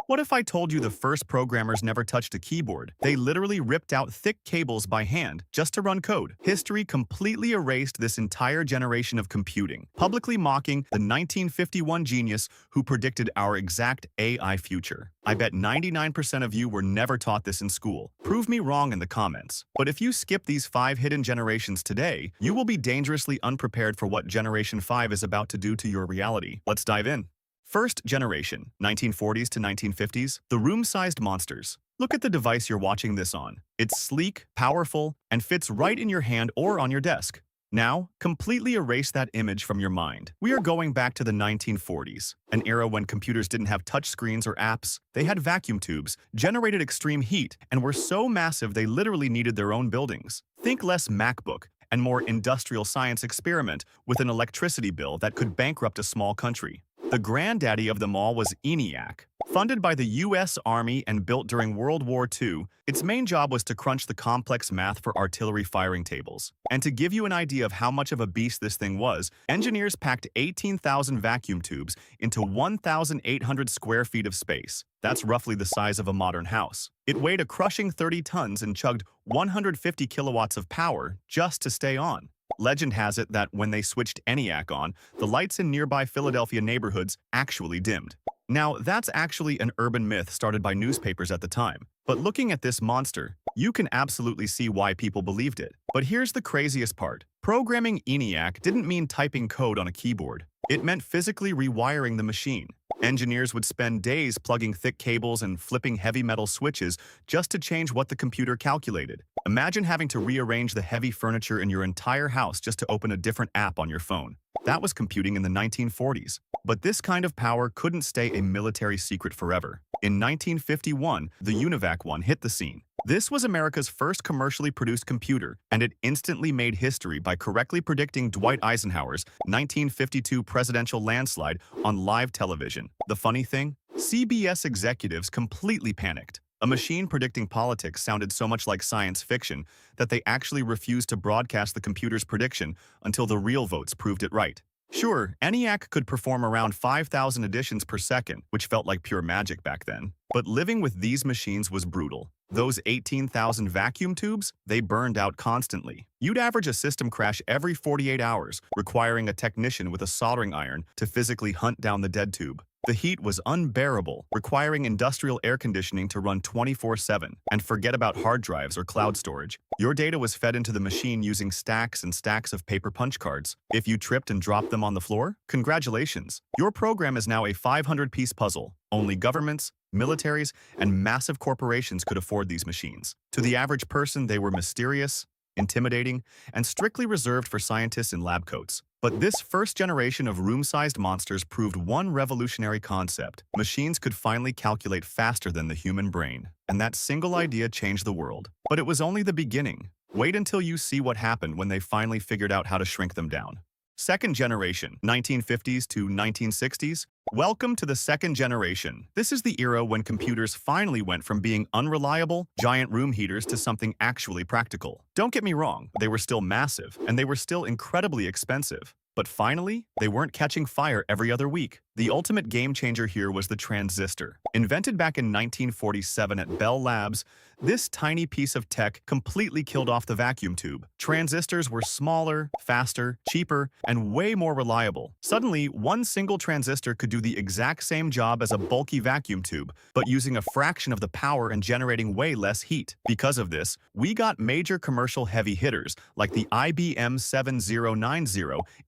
What if I told you the first programmers never touched a keyboard? They literally ripped out thick cables by hand just to run code. History completely erased this entire generation of computing, publicly mocking the 1951 genius who predicted our exact AI future. I bet 99% of you were never taught this in school. Prove me wrong in the comments. But if you skip these 5 hidden generations today, you will be dangerously unprepared for what Generation 5 is about to do to your reality. Let's dive in. First generation, 1940s to 1950s, the room-sized monsters. Look at the device you're watching this on. It's sleek, powerful, and fits right in your hand or on your desk. Now, completely erase that image from your mind. We are going back to the 1940s, an era when computers didn't have touchscreens or apps. They had vacuum tubes, generated extreme heat, and were so massive they literally needed their own buildings. Think less MacBook and more industrial science experiment with an electricity bill that could bankrupt a small country. The granddaddy of them all was ENIAC. Funded by the US Army and built during World War II, its main job was to crunch the complex math for artillery firing tables. And to give you an idea of how much of a beast this thing was, engineers packed 18,000 vacuum tubes into 1,800 square feet of space. That's roughly the size of a modern house. It weighed a crushing 30 tons and chugged 150 kilowatts of power just to stay on. Legend has it that when they switched ENIAC on, the lights in nearby Philadelphia neighborhoods actually dimmed. Now, that's actually an urban myth started by newspapers at the time. But looking at this monster, you can absolutely see why people believed it. But here's the craziest part. Programming ENIAC didn't mean typing code on a keyboard. It meant physically rewiring the machine. Engineers would spend days plugging thick cables and flipping heavy metal switches just to change what the computer calculated. Imagine having to rearrange the heavy furniture in your entire house just to open a different app on your phone. That was computing in the 1940s. But this kind of power couldn't stay a military secret forever. In 1951, the UNIVAC 1 hit the scene. This was America's first commercially produced computer, and it instantly made history by correctly predicting Dwight Eisenhower's 1952 presidential landslide on live television. The funny thing? CBS executives completely panicked. A machine predicting politics sounded so much like science fiction that they actually refused to broadcast the computer's prediction until the real votes proved it right. Sure, ENIAC could perform around 5,000 additions per second, which felt like pure magic back then. But living with these machines was brutal. Those 18,000 vacuum tubes, they burned out constantly. You'd average a system crash every 48 hours, requiring a technician with a soldering iron to physically hunt down the dead tube. The heat was unbearable, requiring industrial air conditioning to run 24/7. And forget about hard drives or cloud storage. Your data was fed into the machine using stacks and stacks of paper punch cards. If you tripped and dropped them on the floor, congratulations. Your program is now a 500-piece puzzle. Only governments, militaries, and massive corporations could afford these machines. To the average person, they were mysterious, intimidating, and strictly reserved for scientists in lab coats. But this first generation of room-sized monsters proved one revolutionary concept. Machines could finally calculate faster than the human brain. And that single idea changed the world. But it was only the beginning. Wait until you see what happened when they finally figured out how to shrink them down. Second generation, 1950s to 1960s. Welcome to the second generation. This is the era when computers finally went from being unreliable, giant room heaters to something actually practical. Don't get me wrong, they were still massive, and they were still incredibly expensive. But finally, they weren't catching fire every other week. The ultimate game changer here was the transistor. Invented back in 1947 at Bell Labs, this tiny piece of tech completely killed off the vacuum tube. Transistors were smaller, faster, cheaper, and way more reliable. Suddenly, one single transistor could do the exact same job as a bulky vacuum tube, but using a fraction of the power and generating way less heat. Because of this, we got major commercial heavy hitters like the IBM 7090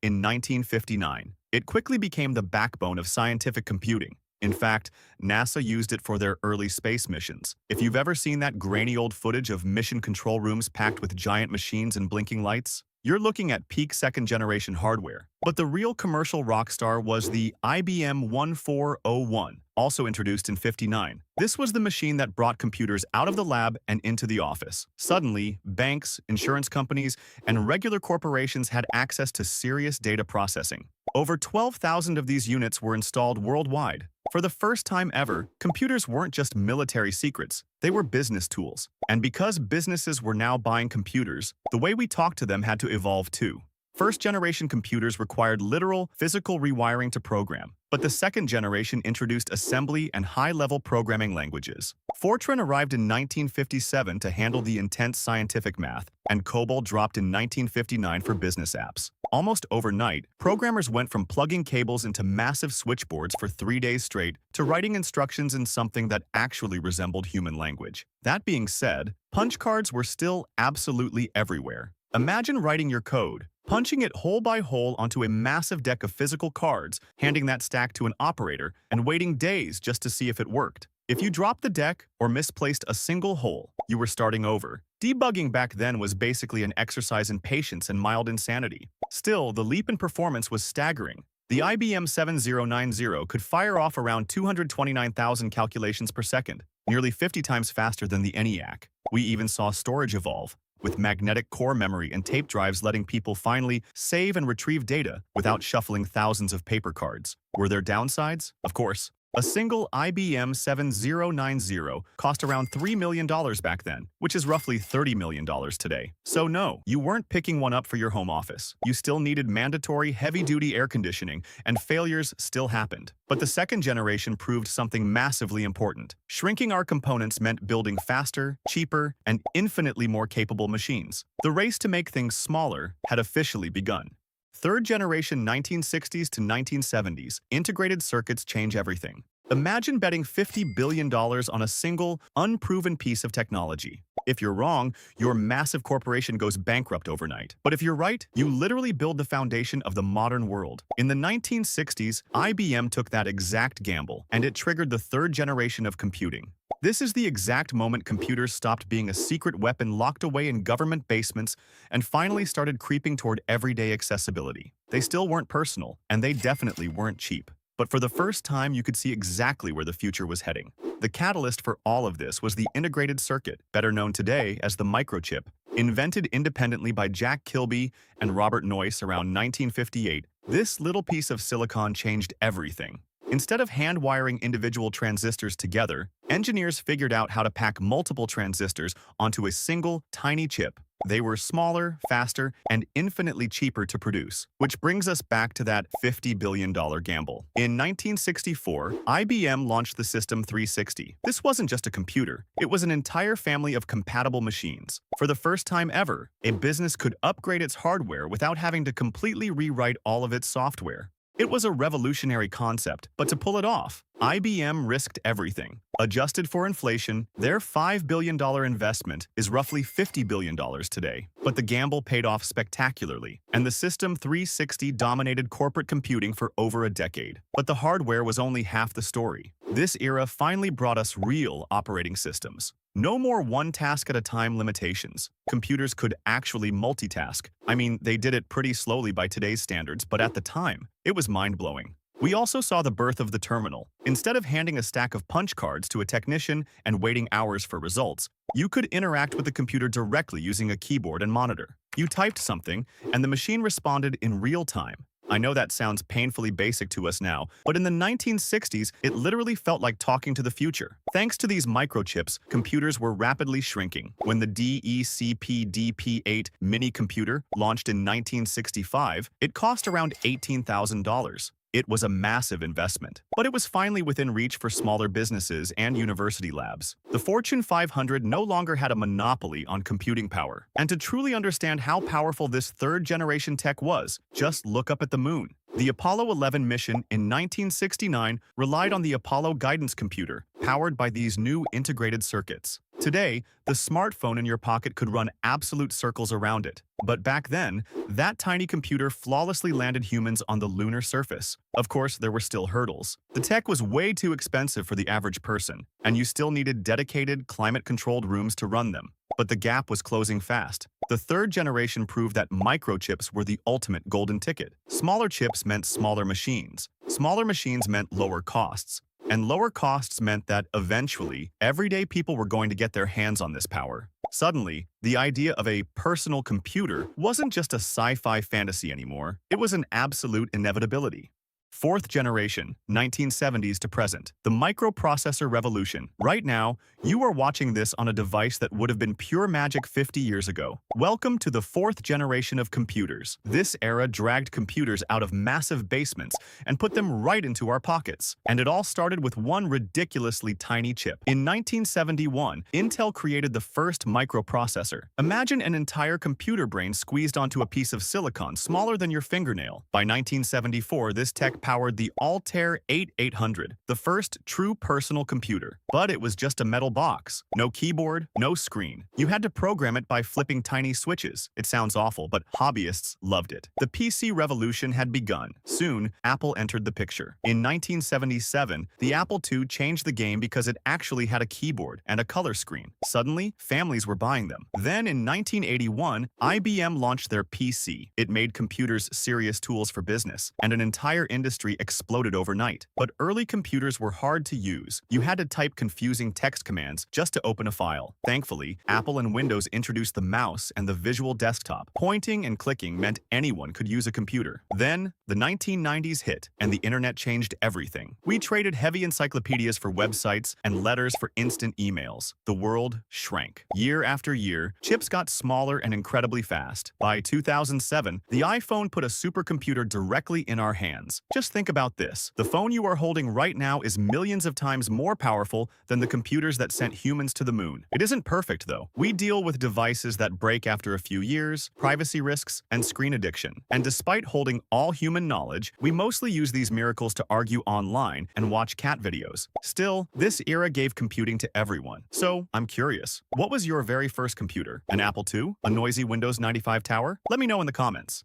in 1959. It quickly became the backbone of scientific computing. In fact, NASA used it for their early space missions. If you've ever seen that grainy old footage of mission control rooms packed with giant machines and blinking lights, you're looking at peak second-generation hardware. But the real commercial rock star was the IBM 1401, also introduced in '59. This was the machine that brought computers out of the lab and into the office. Suddenly, banks, insurance companies, and regular corporations had access to serious data processing. Over 12,000 of these units were installed worldwide. For the first time ever, computers weren't just military secrets, they were business tools. And because businesses were now buying computers, the way we talked to them had to evolve too. First-generation computers required literal, physical rewiring to program, but the second generation introduced assembly and high-level programming languages. Fortran arrived in 1957 to handle the intense scientific math, and COBOL dropped in 1959 for business apps. Almost overnight, programmers went from plugging cables into massive switchboards for 3 days straight to writing instructions in something that actually resembled human language. That being said, punch cards were still absolutely everywhere. Imagine writing your code, punching it hole by hole onto a massive deck of physical cards, handing that stack to an operator, and waiting days just to see if it worked. If you dropped the deck or misplaced a single hole, you were starting over. Debugging back then was basically an exercise in patience and mild insanity. Still, the leap in performance was staggering. The IBM 7090 could fire off around 229,000 calculations per second, nearly 50 times faster than the ENIAC. We even saw storage evolve, with magnetic core memory and tape drives letting people finally save and retrieve data without shuffling thousands of paper cards. Were there downsides? Of course. A single IBM 7090 cost around $3 million back then, which is roughly $30 million today. So no, you weren't picking one up for your home office. You still needed mandatory heavy-duty air conditioning, and failures still happened. But the second generation proved something massively important. Shrinking our components meant building faster, cheaper, and infinitely more capable machines. The race to make things smaller had officially begun. Third generation 1960s to 1970s, integrated circuits change everything. Imagine betting $50 billion on a single, unproven piece of technology. If you're wrong, your massive corporation goes bankrupt overnight. But if you're right, you literally build the foundation of the modern world. In the 1960s, IBM took that exact gamble, and it triggered the third generation of computing. This is the exact moment computers stopped being a secret weapon locked away in government basements and finally started creeping toward everyday accessibility. They still weren't personal, and they definitely weren't cheap. But for the first time, you could see exactly where the future was heading. The catalyst for all of this was the integrated circuit, better known today as the microchip. Invented independently by Jack Kilby and Robert Noyce around 1958, this little piece of silicon changed everything. Instead of hand-wiring individual transistors together, engineers figured out how to pack multiple transistors onto a single, tiny chip. They were smaller, faster, and infinitely cheaper to produce, which brings us back to that $50 billion gamble. In 1964, IBM launched the System 360. This wasn't just a computer, it was an entire family of compatible machines. For the first time ever, a business could upgrade its hardware without having to completely rewrite all of its software. It was a revolutionary concept, but to pull it off, IBM risked everything. Adjusted for inflation, their $5 billion investment is roughly $50 billion today. But the gamble paid off spectacularly, and the System 360 dominated corporate computing for over a decade. But the hardware was only half the story. This era finally brought us real operating systems. No more one-task-at-a-time limitations. Computers could actually multitask. I mean, they did it pretty slowly by today's standards, but at the time, it was mind-blowing. We also saw the birth of the terminal. Instead of handing a stack of punch cards to a technician and waiting hours for results, you could interact with the computer directly using a keyboard and monitor. You typed something, and the machine responded in real time. I know that sounds painfully basic to us now, but in the 1960s, it literally felt like talking to the future. Thanks to these microchips, computers were rapidly shrinking. When the DECP-DP8 mini computer launched in 1965, it cost around $18,000. It was a massive investment, but it was finally within reach for smaller businesses and university labs. The Fortune 500 no longer had a monopoly on computing power. And to truly understand how powerful this third-generation tech was, just look up at the moon. The Apollo 11 mission in 1969 relied on the Apollo guidance computer, powered by these new integrated circuits. Today, the smartphone in your pocket could run absolute circles around it. But back then, that tiny computer flawlessly landed humans on the lunar surface. Of course, there were still hurdles. The tech was way too expensive for the average person, and you still needed dedicated, climate-controlled rooms to run them. But the gap was closing fast. The third generation proved that microchips were the ultimate golden ticket. Smaller chips meant smaller machines. Smaller machines meant lower costs. And lower costs meant that, eventually, everyday people were going to get their hands on this power. Suddenly, the idea of a personal computer wasn't just a sci-fi fantasy anymore. It was an absolute inevitability. Fourth generation, 1970s to present. The microprocessor revolution. Right now, you are watching this on a device that would have been pure magic 50 years ago. Welcome to the fourth generation of computers. This era dragged computers out of massive basements and put them right into our pockets. And it all started with one ridiculously tiny chip. In 1971, Intel created the first microprocessor. Imagine an entire computer brain squeezed onto a piece of silicon smaller than your fingernail. By 1974, this tech powered the Altair 8800, the first true personal computer. But it was just a metal box. No keyboard, no screen. You had to program it by flipping tiny switches. It sounds awful, but hobbyists loved it. The PC revolution had begun. Soon, Apple entered the picture. In 1977, the Apple II changed the game because it actually had a keyboard and a color screen. Suddenly, families were buying them. Then in 1981, IBM launched their PC. It made computers serious tools for business, and an entire industry exploded overnight. But early computers were hard to use. You had to type confusing text commands just to open a file. Thankfully, Apple and Windows introduced the mouse and the visual desktop. Pointing and clicking meant anyone could use a computer. Then, the 1990s hit, and the internet changed everything. We traded heavy encyclopedias for websites and letters for instant emails. The world shrank. Year after year, chips got smaller and incredibly fast. By 2007, the iPhone put a supercomputer directly in our hands. Just think about this. The phone you are holding right now is millions of times more powerful than the computers that sent humans to the moon. It isn't perfect, though. We deal with devices that break after a few years, privacy risks, and screen addiction. And despite holding all human knowledge, we mostly use these miracles to argue online and watch cat videos. Still, this era gave computing to everyone. So, I'm curious. What was your very first computer? An Apple II? A noisy Windows 95 tower? Let me know in the comments.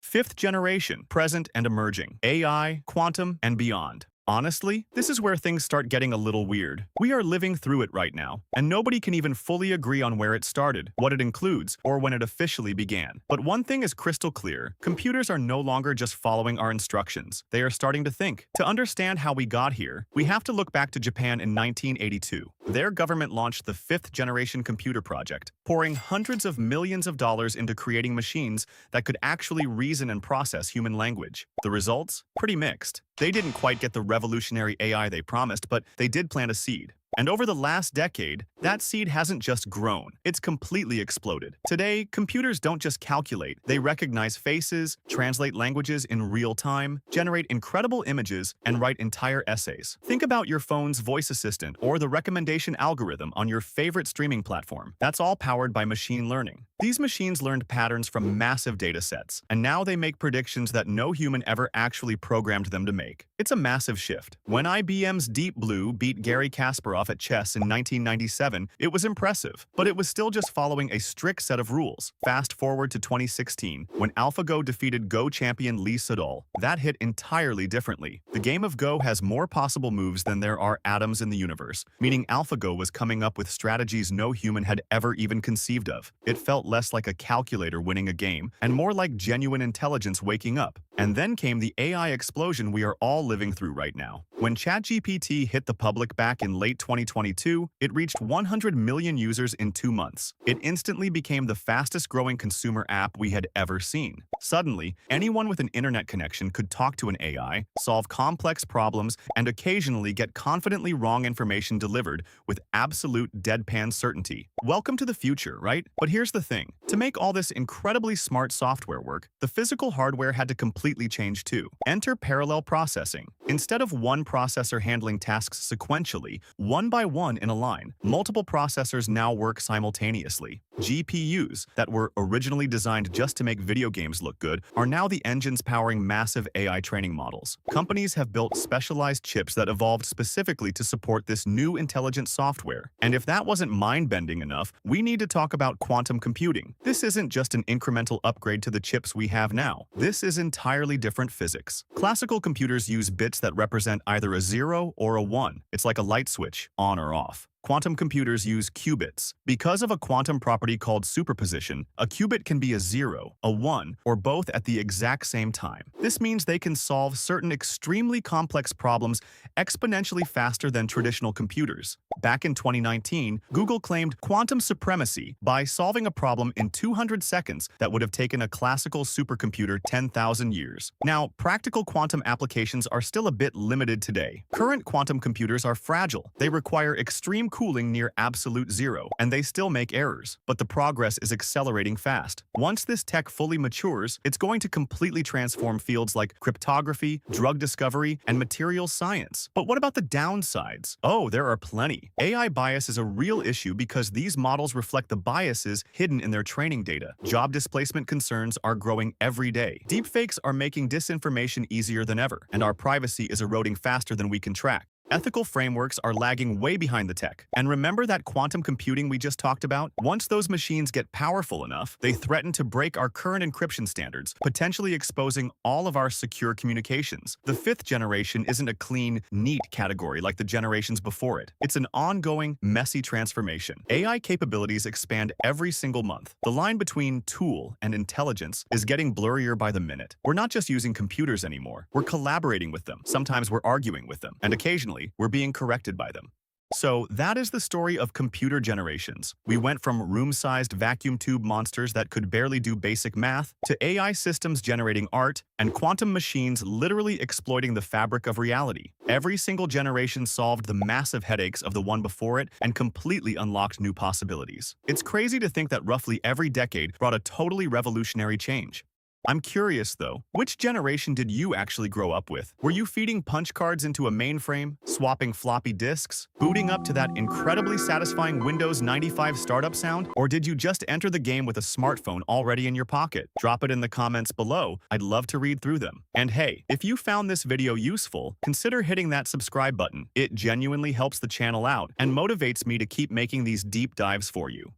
Fifth generation, present and emerging, AI, quantum, and beyond. Honestly, this is where things start getting a little weird. We are living through it right now, and nobody can even fully agree on where it started, what it includes, or when it officially began. But one thing is crystal clear. Computers are no longer just following our instructions. They are starting to think. To understand how we got here, we have to look back to Japan in 1982. Their government launched the fifth generation computer project, pouring hundreds of millions of dollars into creating machines that could actually reason and process human language. The results? Pretty mixed. They didn't quite get the revolutionary AI they promised, but they did plant a seed. And over the last decade, that seed hasn't just grown, it's completely exploded. Today, computers don't just calculate, they recognize faces, translate languages in real time, generate incredible images, and write entire essays. Think about your phone's voice assistant or the recommendation algorithm on your favorite streaming platform. That's all powered by machine learning. These machines learned patterns from massive data sets, and now they make predictions that no human ever actually programmed them to make. It's a massive shift. When IBM's Deep Blue beat Garry Kasparov at chess in 1997, it was impressive, but it was still just following a strict set of rules. Fast forward to 2016, when AlphaGo defeated Go champion Lee Sedol. That hit entirely differently. The game of Go has more possible moves than there are atoms in the universe, meaning AlphaGo was coming up with strategies no human had ever even conceived of. It felt less like a calculator winning a game, and more like genuine intelligence waking up. And then came the AI explosion we are all living through right now. When ChatGPT hit the public back in late 2022, it reached 100 million users in 2 months. It instantly became the fastest-growing consumer app we had ever seen. Suddenly, anyone with an internet connection could talk to an AI, solve complex problems, and occasionally get confidently wrong information delivered with absolute deadpan certainty. Welcome to the future, right? But here's the thing. To make all this incredibly smart software work, the physical hardware had to completely change too. Enter parallel processing. Instead of one processor handling tasks sequentially, one by one in a line, multiple processors now work simultaneously. GPUs, that were originally designed just to make video games look good, are now the engines powering massive AI training models. Companies have built specialized chips that evolved specifically to support this new intelligent software. And if that wasn't mind-bending enough, we need to talk about quantum computing. This isn't just an incremental upgrade to the chips we have now. This is entirely different physics. Classical computers use bits that represent either a 0 or a 1. It's like a light switch, on or off. Quantum computers use qubits. Because of a quantum property called superposition, a qubit can be a 0, a 1, or both at the exact same time. This means they can solve certain extremely complex problems exponentially faster than traditional computers. Back in 2019, Google claimed quantum supremacy by solving a problem in 200 seconds that would have taken a classical supercomputer 10,000 years. Now, practical quantum applications are still a bit limited today. Current quantum computers are fragile. They require extreme cooling near absolute zero, and they still make errors. But the progress is accelerating fast. Once this tech fully matures, it's going to completely transform fields like cryptography, drug discovery, and materials science. But what about the downsides? Oh, there are plenty. AI bias is a real issue because these models reflect the biases hidden in their training data. Job displacement concerns are growing every day. Deepfakes are making disinformation easier than ever, and our privacy is eroding faster than we can track. Ethical frameworks are lagging way behind the tech. And remember that quantum computing we just talked about? Once those machines get powerful enough, they threaten to break our current encryption standards, potentially exposing all of our secure communications. The fifth generation isn't a clean, neat category like the generations before it. It's an ongoing, messy transformation. AI capabilities expand every single month. The line between tool and intelligence is getting blurrier by the minute. We're not just using computers anymore. We're collaborating with them. Sometimes we're arguing with them. And occasionally, we're being corrected by them. So that is the story of computer generations. We went from room-sized vacuum tube monsters that could barely do basic math to AI systems generating art and quantum machines literally exploiting the fabric of reality. Every single generation solved the massive headaches of the one before it and completely unlocked new possibilities. It's crazy to think that roughly every decade brought a totally revolutionary change. I'm curious, though, which generation did you actually grow up with? Were you feeding punch cards into a mainframe, swapping floppy disks, booting up to that incredibly satisfying Windows 95 startup sound? Or did you just enter the game with a smartphone already in your pocket? Drop it in the comments below. I'd love to read through them. And hey, if you found this video useful, consider hitting that subscribe button. It genuinely helps the channel out and motivates me to keep making these deep dives for you.